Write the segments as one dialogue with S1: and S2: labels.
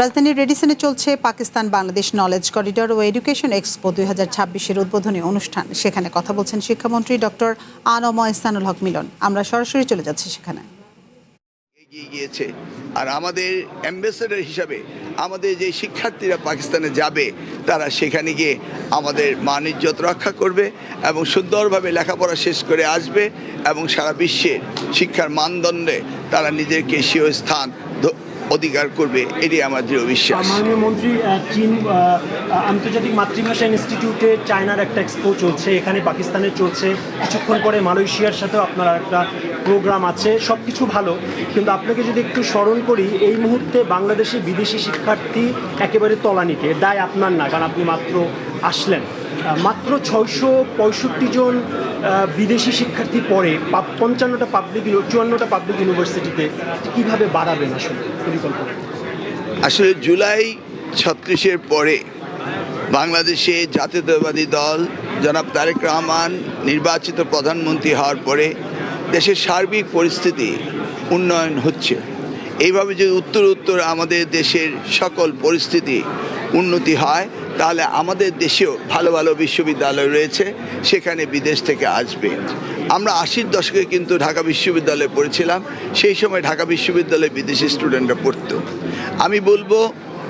S1: রাজধানীর রেডিসনে চলছে Pakistan Bangladesh knowledge corridor ও education expo 2026-এর উদ্বোধনী অনুষ্ঠান। সেখানে কথা বলছেন শিক্ষামন্ত্রী ডক্টর আনম ইহসানুল হক মিলন। আমরা সরাসরি চলে যাচ্ছি সেখানে।
S2: এগিয়ে গিয়েছে আর আমাদের অ্যাম্বাসেডর হিসাবে আমাদের যে শিক্ষার্থীরা পাকিস্তানে যাবে তারা সেখানে গিয়ে আমাদের মান ইজ্জত রক্ষা করবে এবং সুন্দরভাবে লেখাপড়া শেষ করে আসবে এবং সারা বিশ্বের শিক্ষার মানদণ্ডে তারা নিজেকে স্বীয় স্থান অধিকার করবে, এটি আমার দৃঢ় বিশ্বাস।
S3: মাননীয় মন্ত্রী, চীন আন্তর্জাতিক মাতৃভাষা ইনস্টিটিউটে চায়নার একটা এক্সপো চলছে, এখানে পাকিস্তানের চলছে, কিছুক্ষণ পরে মালয়েশিয়ার সাথেও আপনার একটা প্রোগ্রাম আছে। সব কিছু ভালো, কিন্তু আপনাকে যদি একটু স্মরণ করি, এই মুহূর্তে বাংলাদেশে বিদেশি শিক্ষার্থী একেবারে তলানিতে। দায় আপনার না, কারণ আপনি মাত্র আসলেন। মাত্র 665 জন বিদেশি শিক্ষার্থী পড়ে 54টা পাবলিক ইউনিভার্সিটিতে। কীভাবে বাড়াবেন আসলে পরিকল্পনা?
S2: আসলে জুলাই 36-এর পরে বাংলাদেশে জাতীয়তাবাদী দল জনাব তারেক রহমান নির্বাচিত প্রধানমন্ত্রী হওয়ার পরে দেশের সার্বিক পরিস্থিতি উন্নয়ন হচ্ছে। এইভাবে যদি উত্তর আমাদের দেশের সকল পরিস্থিতি উন্নতি হয় তাহলে আমাদের দেশেও ভালো ভালো বিশ্ববিদ্যালয় রয়েছে, সেখানে বিদেশ থেকে আসবে। আমরা 80-র দশকে কিন্তু ঢাকা বিশ্ববিদ্যালয়ে পড়েছিলাম, সেই সময় ঢাকা বিশ্ববিদ্যালয়ে বিদেশি স্টুডেন্টরা পড়তো। আমি বলবো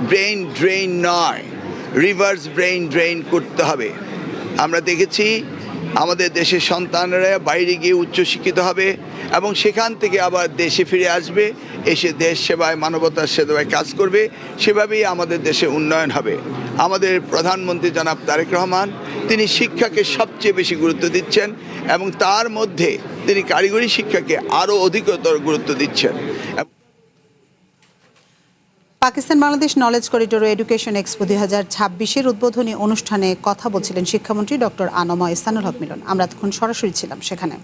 S2: ব্রেইন ড্রেইন নয়, রিভার্স ব্রেইন ড্রেইন করতে হবে। আমরা দেখেছি আমাদের দেশের সন্তানরা বাইরে গিয়ে উচ্চশিক্ষিত হবে এবং সেখান থেকে আবার দেশে ফিরে আসবে, এসে দেশ সেবায় মানবতার সেবায় কাজ করবে। সেভাবেই আমাদের দেশে উন্নয়ন হবে। আমাদের প্রধানমন্ত্রী জনাব তারেক রহমান তিনি শিক্ষাকে সবচেয়ে বেশি গুরুত্ব দিচ্ছেন এবং তার মধ্যে তিনি কারিগরি শিক্ষাকে আরও অধিকতর গুরুত্ব দিচ্ছেন।
S1: পাকিস্তান বাংলাদেশ নলেজ করিডর ও এডুকেশন এক্সপো 2026-এর উদ্বোধনী অনুষ্ঠানে কথা বলছিলেন শিক্ষামন্ত্রী ডক্টর আনম ইহসানুল হক মিলন। আমরা তখন সরাসরি ছিলাম সেখানে।